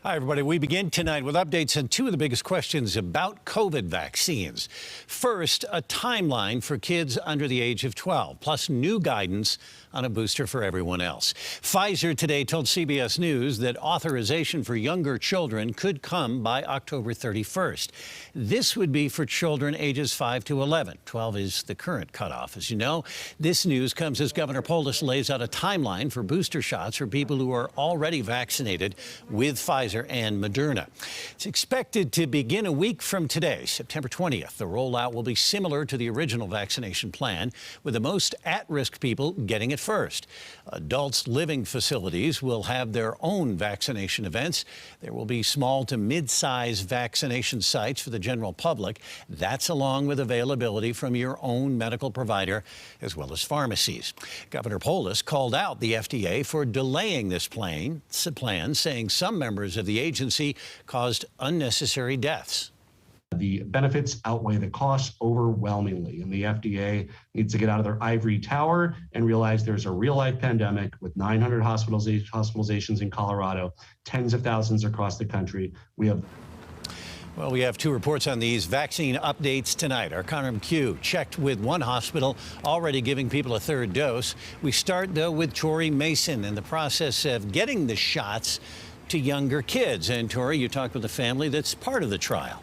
Hi, everybody. We begin tonight with updates on two of the biggest questions about COVID vaccines. First, a timeline for kids under the age of 12, plus new guidance on a booster for everyone else. Pfizer today told CBS News that authorization for younger children could come by October 31st. This would be for children ages 5 to 11. 12 is the current cutoff, as you know. This news comes as Governor Polis lays out a timeline for booster shots for people who are already vaccinated with Pfizer and Moderna. It's expected to begin a week from today, September 20th. The rollout will be similar to the original vaccination plan, with the most at-risk people getting it first. Adults living facilities will have their own vaccination events. There will be small to mid-size vaccination sites for the general public. That's along with availability from your own medical provider, as well as pharmacies. Governor Polis called out the FDA for delaying this plan, saying some members of the agency caused unnecessary deaths. The benefits outweigh the costs overwhelmingly, and the FDA needs to get out of their ivory tower and realize there's a real-life pandemic with 900 hospitalizations in Colorado, tens of thousands across the country. We have two reports on these vaccine updates tonight. Our Connor McHugh checked with one hospital already giving people a third dose. We start, though, with Tori Mason in the process of getting the shots to younger kids. And Tori, you talked with a family that's part of the trial.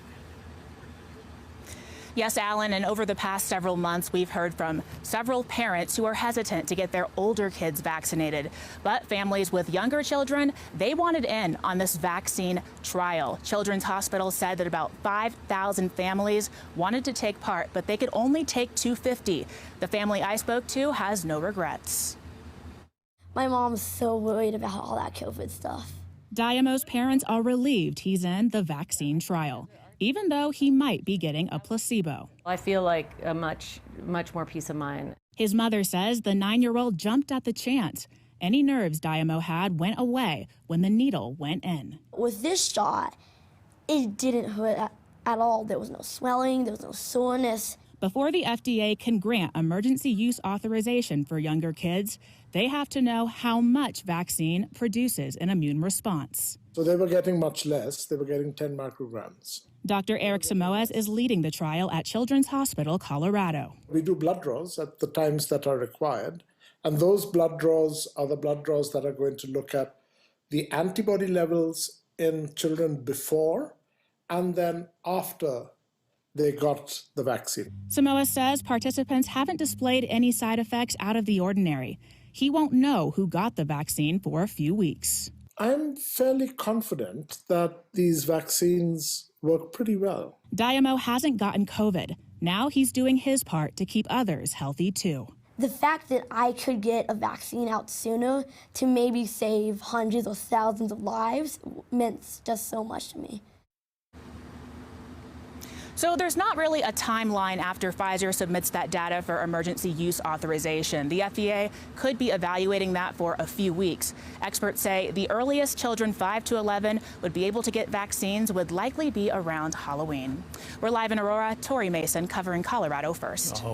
Yes, Alan, and over the past several months, we've heard from several parents who are hesitant to get their older kids vaccinated. But families with younger children, they wanted in on this vaccine trial. Children's Hospital said that about 5,000 families wanted to take part, but they could only take 250. The family I spoke to has no regrets. My mom's so worried about all that COVID stuff. Diamo's parents are relieved he's in the vaccine trial, even though he might be getting a placebo. I feel like a much more peace of mind. His mother says the 9-year-old jumped at the chance. Any nerves Diamo had went away when the needle went in. With this shot, it didn't hurt at all. There was no swelling, there was no soreness. Before the FDA can grant emergency use authorization for younger kids, they have to know how much vaccine produces an immune response. So they were getting much less. They were getting 10 micrograms. Dr. Eric Samoas is leading the trial at Children's Hospital, Colorado. We do blood draws at the times that are required, and those blood draws are the blood draws that are going to look at the antibody levels in children before and then after they got the vaccine. Samoa says participants haven't displayed any side effects out of the ordinary. He won't know who got the vaccine for a few weeks. I'm fairly confident that these vaccines work pretty well. Diamo hasn't gotten COVID. Now he's doing his part to keep others healthy too. The fact that I could get a vaccine out sooner to maybe save hundreds or thousands of lives meant just so much to me. So there's not really a timeline after Pfizer submits that data for emergency use authorization. The FDA could be evaluating that for a few weeks. Experts say the earliest children 5 to 11 would be able to get vaccines would likely be around Halloween. We're live in Aurora. Tori Mason covering Colorado First.